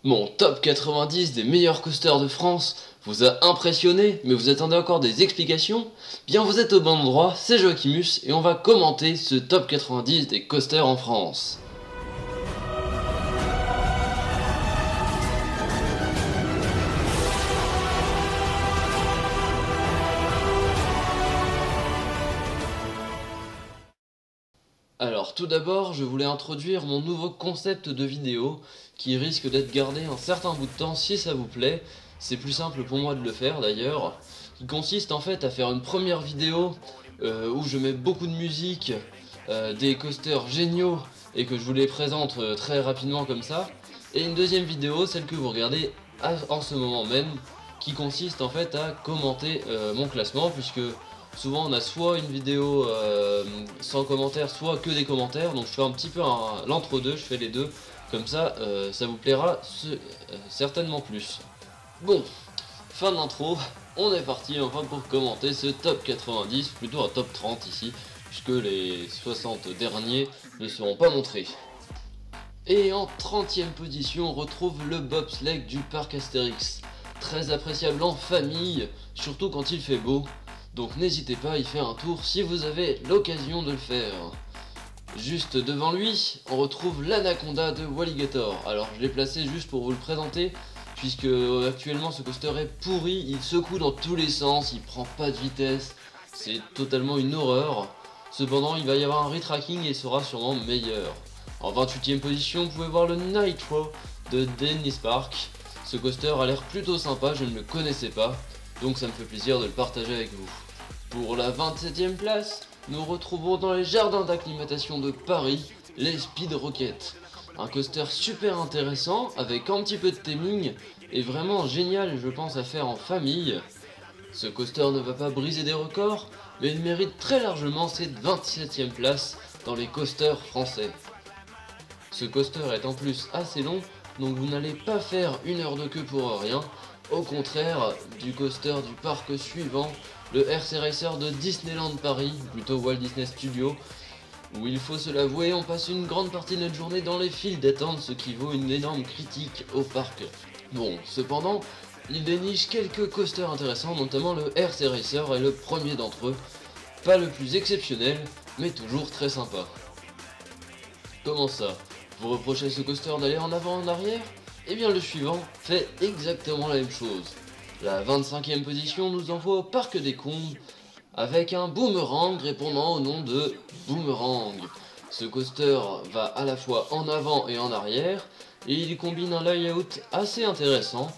Mon top 90 des meilleurs coasters de France vous a impressionné, mais vous attendez encore des explications? Bien vous êtes au bon endroit, c'est Joachimus et on va commenter ce top 90 des coasters en France. Alors tout d'abord, je voulais introduire mon nouveau concept de vidéo qui risque d'être gardé un certain bout de temps si ça vous plaît. C'est plus simple pour moi de le faire d'ailleurs. Qui consiste en fait à faire une première vidéo où je mets beaucoup de musique, des coasters géniaux et que je vous les présente très rapidement comme ça. Et une deuxième vidéo, celle que vous regardez en ce moment même, qui consiste en fait à commenter mon classement puisque souvent on a soit une vidéo sans commentaires, soit que des commentaires, donc je fais un petit peu l'entre-deux, je fais les deux, comme ça ça vous plaira certainement plus. Bon, fin de l'intro, on est parti enfin pour commenter ce top 90, plutôt un top 30 ici, puisque les 60 derniers ne seront pas montrés. Et en 30e position, on retrouve le bobsleigh du parc Astérix, très appréciable en famille, surtout quand il fait beau. Donc n'hésitez pas à y faire un tour si vous avez l'occasion de le faire. Juste devant lui, on retrouve l'Anaconda de Walligator. Alors je l'ai placé juste pour vous le présenter, puisque actuellement ce coaster est pourri, il secoue dans tous les sens, il prend pas de vitesse, c'est totalement une horreur. Cependant il va y avoir un retracking et il sera sûrement meilleur. En 28e position, vous pouvez voir le Nitro de Dennis Park. Ce coaster a l'air plutôt sympa, je ne le connaissais pas, donc ça me fait plaisir de le partager avec vous. Pour la 27e place, nous retrouvons dans les jardins d'acclimatation de Paris, les Speed Rocket. Un coaster super intéressant, avec un petit peu de theming, et vraiment génial je pense à faire en famille. Ce coaster ne va pas briser des records, mais il mérite très largement cette 27e place dans les coasters français. Ce coaster est en plus assez long, donc vous n'allez pas faire une heure de queue pour rien, au contraire du coaster du parc suivant, le RC Racer de Disneyland Paris, plutôt Walt Disney Studios, où il faut se l'avouer, on passe une grande partie de notre journée dans les files d'attente, ce qui vaut une énorme critique au parc. Bon, cependant, il déniche quelques coasters intéressants, notamment le RC Racer est le premier d'entre eux, pas le plus exceptionnel, mais toujours très sympa. Comment ça? Vous reprochez à ce coaster d'aller en avant en arrière? Eh bien le suivant fait exactement la même chose. La 25e position nous envoie au Parc des Combes avec un boomerang répondant au nom de Boomerang. Ce coaster va à la fois en avant et en arrière et il combine un layout assez intéressant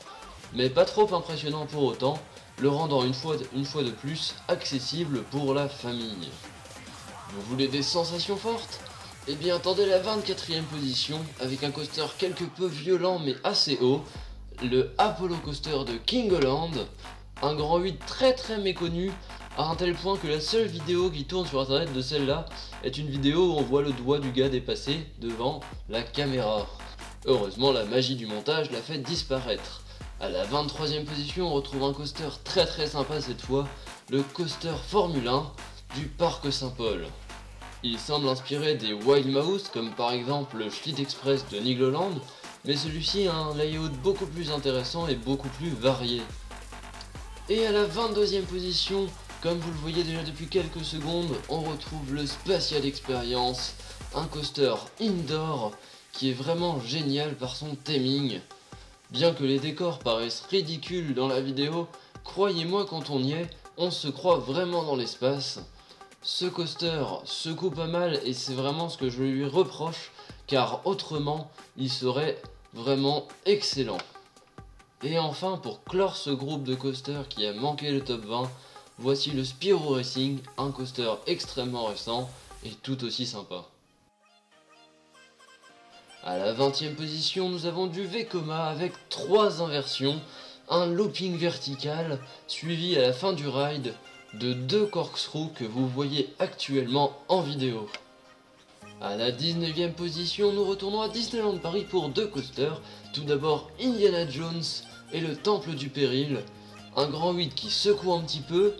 mais pas trop impressionnant pour autant, le rendant une fois de plus accessible pour la famille. Vous voulez des sensations fortes? Eh bien attendez la 24e position avec un coaster quelque peu violent mais assez haut, le Apollo Coaster de Kingoland, un grand 8 très méconnu à un tel point que la seule vidéo qui tourne sur internet de celle-là est une vidéo où on voit le doigt du gars dépasser devant la caméra. Heureusement la magie du montage l'a fait disparaître. À la 23e position on retrouve un coaster très sympa cette fois, le coaster Formule 1 du Parc Saint-Paul. Il semble inspiré des Wild Mouse comme par exemple le Fleet Express de Nigloland, mais celui-ci a un layout beaucoup plus intéressant et beaucoup plus varié. Et à la 22e position, comme vous le voyez déjà depuis quelques secondes, on retrouve le Spatial Experience, un coaster indoor qui est vraiment génial par son theming. Bien que les décors paraissent ridicules dans la vidéo, croyez-moi quand on y est, on se croit vraiment dans l'espace. Ce coaster secoue pas mal et c'est vraiment ce que je lui reproche car autrement il serait vraiment excellent. Et enfin pour clore ce groupe de coasters qui a manqué le top 20, voici le Spiro Racing, un coaster extrêmement récent et tout aussi sympa. À la 20e position nous avons du Vekoma avec 3 inversions, un looping vertical suivi à la fin du ride de 2 corkscrews que vous voyez actuellement en vidéo. À la 19e position, nous retournons à Disneyland Paris pour 2 coasters. Tout d'abord Indiana Jones et le Temple du Péril, un grand 8 qui secoue un petit peu,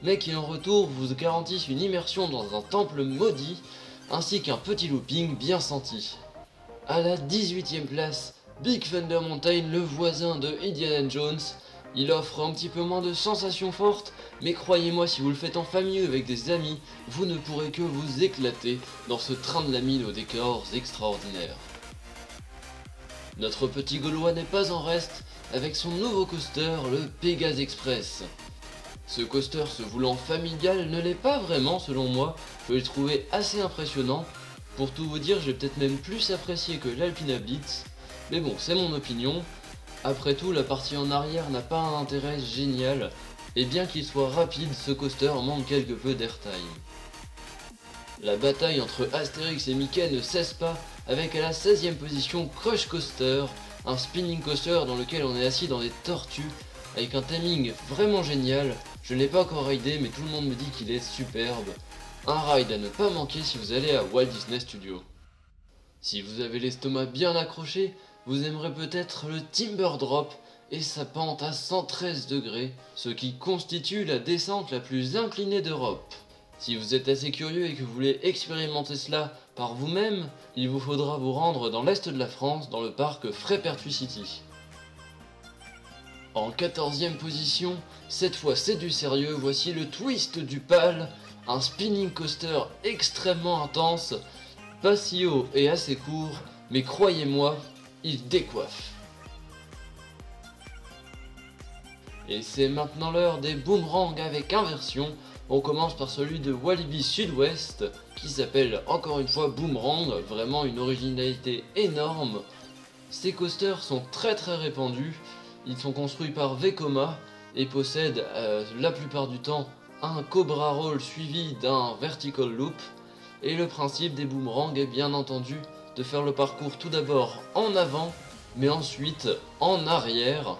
mais qui en retour vous garantissent une immersion dans un temple maudit, ainsi qu'un petit looping bien senti. À la 18e place, Big Thunder Mountain, le voisin de Indiana Jones. Il offre un petit peu moins de sensations fortes, mais croyez-moi, si vous le faites en famille ou avec des amis, vous ne pourrez que vous éclater dans ce train de la mine aux décors extraordinaires. Notre petit Gaulois n'est pas en reste avec son nouveau coaster, le Pégase Express. Ce coaster se voulant familial ne l'est pas vraiment selon moi, je l'ai trouvé assez impressionnant. Pour tout vous dire, j'ai peut-être même plus apprécié que l'Alpina Blitz, mais bon, c'est mon opinion. Après tout, la partie en arrière n'a pas un intérêt génial, et bien qu'il soit rapide, ce coaster manque quelque peu d'airtime. La bataille entre Astérix et Mickey ne cesse pas, avec à la 16e position Crush Coaster, un spinning coaster dans lequel on est assis dans des tortues, avec un timing vraiment génial. Je ne l'ai pas encore raidé, mais tout le monde me dit qu'il est superbe. Un ride à ne pas manquer si vous allez à Walt Disney Studios. Si vous avez l'estomac bien accroché, vous aimerez peut-être le Timber Drop et sa pente à 113 degrés, ce qui constitue la descente la plus inclinée d'Europe. Si vous êtes assez curieux et que vous voulez expérimenter cela par vous-même, il vous faudra vous rendre dans l'est de la France, dans le parc Frépertuis-City. En 14e position, cette fois c'est du sérieux, voici le Twist du Pal, un spinning coaster extrêmement intense, pas si haut et assez court, mais croyez-moi, il décoiffe. Et c'est maintenant l'heure des boomerangs avec inversion. On commence par celui de Walibi Sud-Ouest, qui s'appelle encore une fois Boomerang, vraiment une originalité énorme. Ces coasters sont très répandus, ils sont construits par Vekoma et possèdent la plupart du temps un Cobra Roll suivi d'un Vertical Loop. Et le principe des boomerangs est bien entendu de faire le parcours tout d'abord en avant, mais ensuite en arrière.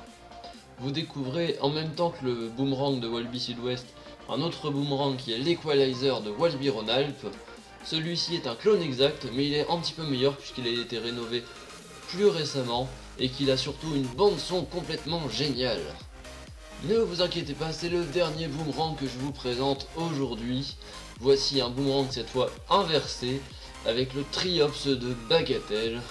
Vous découvrez en même temps que le boomerang de Walibi Sud-Ouest un autre boomerang qui est l'Equalizer de Walibi Rhône-Alpes. Celui-ci est un clone exact, mais il est un petit peu meilleur puisqu'il a été rénové plus récemment et qu'il a surtout une bande son complètement géniale. Ne vous inquiétez pas, c'est le dernier boomerang que je vous présente aujourd'hui. Voici un boomerang cette fois inversé avec le Triops de Bagatelle.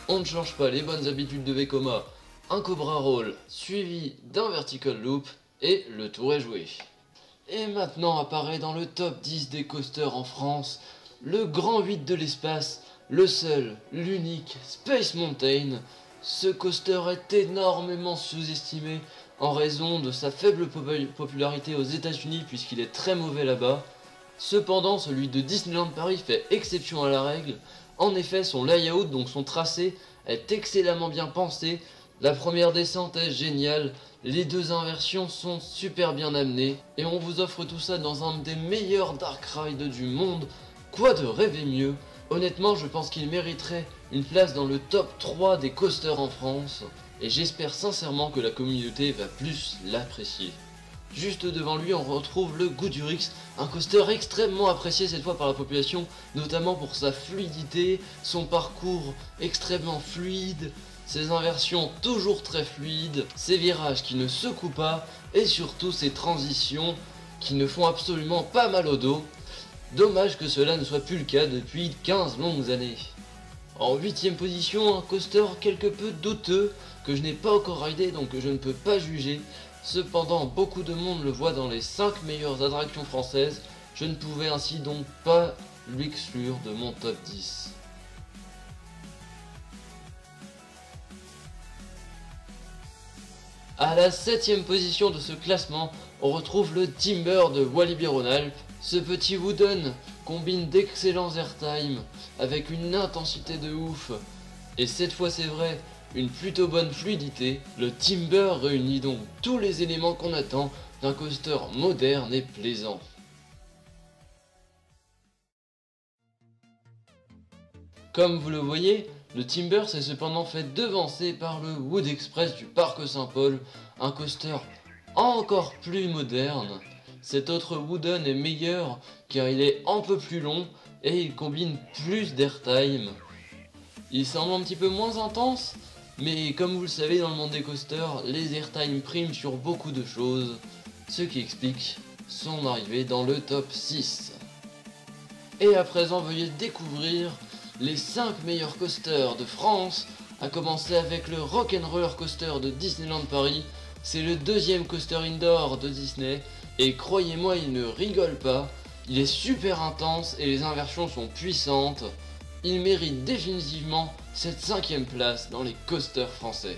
On ne change pas les bonnes habitudes de Vekoma, un Cobra Roll suivi d'un Vertical Loop et le tour est joué. Et maintenant apparaît dans le top 10 des coasters en France, le grand 8 de l'espace, le seul, l'unique Space Mountain. Ce coaster est énormément sous-estimé en raison de sa faible popularité aux États-Unis puisqu'il est très mauvais là-bas. Cependant, celui de Disneyland Paris fait exception à la règle. En effet, son layout, donc son tracé, est excellemment bien pensé. La première descente est géniale, les deux inversions sont super bien amenées, et on vous offre tout ça dans un des meilleurs dark rides du monde. Quoi de rêver mieux? Honnêtement, je pense qu'il mériterait une place dans le top 3 des coasters en France, et j'espère sincèrement que la communauté va plus l'apprécier. Juste devant lui, on retrouve le Goodurix, un coaster extrêmement apprécié cette fois par la population, notamment pour sa fluidité, son parcours extrêmement fluide, ses inversions toujours très fluides, ses virages qui ne secouent pas, et surtout ses transitions qui ne font absolument pas mal au dos. Dommage que cela ne soit plus le cas depuis 15 longues années. En 8ème position, un coaster quelque peu douteux, que je n'ai pas encore raidé donc je ne peux pas juger. Cependant, beaucoup de monde le voit dans les 5 meilleures attractions françaises, je ne pouvais ainsi donc pas l'exclure de mon top 10. À la 7ème position de ce classement, on retrouve le Timber de Walibi Rhône-Alpes. Ce petit wooden combine d'excellents airtime avec une intensité de ouf. Et cette fois c'est vrai, une plutôt bonne fluidité. Le Timber réunit donc tous les éléments qu'on attend d'un coaster moderne et plaisant. Comme vous le voyez, le Timber s'est cependant fait devancer par le Wood Express du Parc Saint-Paul, un coaster encore plus moderne. Cet autre Wooden est meilleur car il est un peu plus long et il combine plus d'airtime. Il semble un petit peu moins intense, mais comme vous le savez dans le monde des coasters, les airtime priment sur beaucoup de choses, ce qui explique son arrivée dans le top 6. Et à présent veuillez découvrir les 5 meilleurs coasters de France à commencer avec le Rock'n'Roller Coaster de Disneyland Paris. C'est le deuxième coaster indoor de Disney et croyez-moi, il ne rigole pas. Il est super intense et les inversions sont puissantes. Il mérite définitivement cette 5ème place dans les coasters français.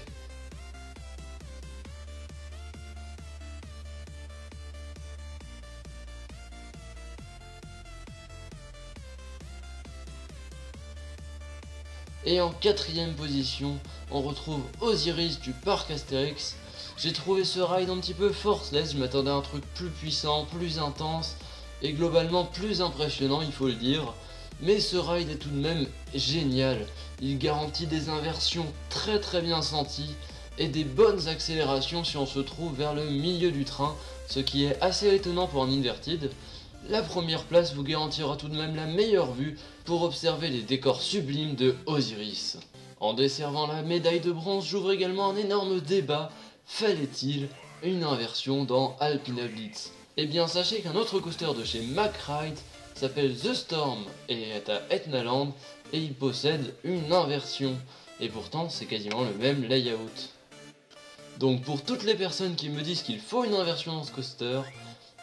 Et en 4ème position, on retrouve Osiris du parc Astérix. J'ai trouvé ce ride un petit peu forceless, je m'attendais à un truc plus puissant, plus intense et globalement plus impressionnant, il faut le dire. Mais ce ride est tout de même génial, il garantit des inversions très bien senties et des bonnes accélérations si on se trouve vers le milieu du train, ce qui est assez étonnant pour un inverted. La première place vous garantira tout de même la meilleure vue pour observer les décors sublimes de Osiris. En desservant la médaille de bronze, j'ouvre également un énorme débat. Fallait-il une inversion dans Alpina Blitz? Eh bien sachez qu'un autre coaster de chez McRide s'appelle The Storm et est à Etnaland et il possède une inversion. Et pourtant c'est quasiment le même layout. Donc pour toutes les personnes qui me disent qu'il faut une inversion dans ce coaster,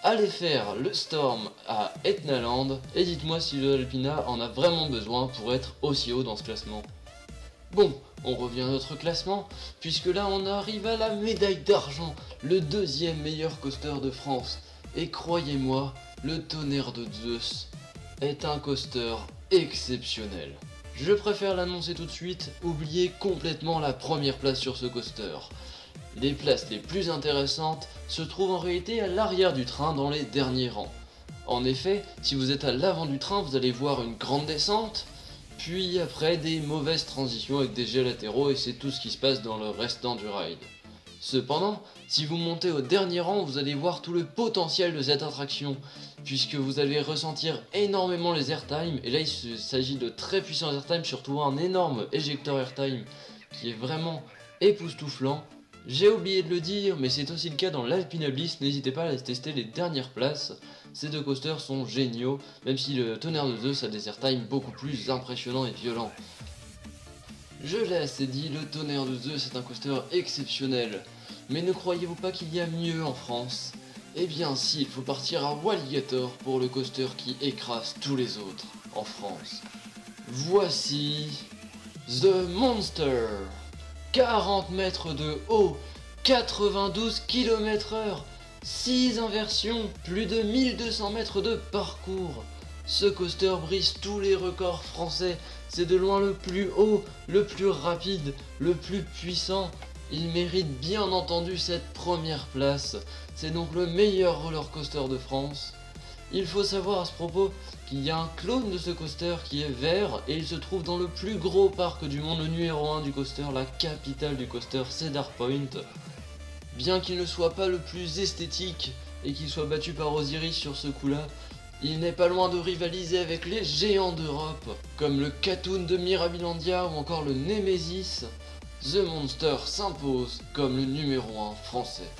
allez faire le Storm à Etnaland et dites-moi si le Alpina en a vraiment besoin pour être aussi haut dans ce classement. Bon, on revient à notre classement, puisque là on arrive à la médaille d'argent, le deuxième meilleur coaster de France. Et croyez-moi, le Tonnerre de Zeus est un coaster exceptionnel. Je préfère l'annoncer tout de suite, oubliez complètement la première place sur ce coaster. Les places les plus intéressantes se trouvent en réalité à l'arrière du train dans les derniers rangs. En effet, si vous êtes à l'avant du train, vous allez voir une grande descente, puis après des mauvaises transitions avec des jets latéraux et c'est tout ce qui se passe dans le restant du ride. Cependant, si vous montez au dernier rang, vous allez voir tout le potentiel de cette attraction, puisque vous allez ressentir énormément les airtime, et là il s'agit de très puissants airtime, surtout un énorme éjecteur airtime qui est vraiment époustouflant. J'ai oublié de le dire, mais c'est aussi le cas dans l'Alpina Blitz, n'hésitez pas à tester les dernières places. Ces deux coasters sont géniaux, même si le Tonnerre de Zeus a des airtime beaucoup plus impressionnants et violents. Je l'ai assez dit, le Tonnerre de Zeus est un coaster exceptionnel. Mais ne croyez-vous pas qu'il y a mieux en France? Eh bien si, il faut partir à Walligator pour le coaster qui écrase tous les autres en France. Voici The Monster. 40 mètres de haut, 92 km/h, 6 inversions, plus de 1200 mètres de parcours. Ce coaster brise tous les records français, c'est de loin le plus haut, le plus rapide, le plus puissant. Il mérite bien entendu cette première place, c'est donc le meilleur roller coaster de France. Il faut savoir à ce propos qu'il y a un clone de ce coaster qui est vert et il se trouve dans le plus gros parc du monde, le numéro 1 du coaster, la capitale du coaster, Cedar Point. Bien qu'il ne soit pas le plus esthétique et qu'il soit battu par Osiris sur ce coup-là, il n'est pas loin de rivaliser avec les géants d'Europe, comme le Katoon de Mirabilandia ou encore le Nemesis. The Monster s'impose comme le numéro 1 français.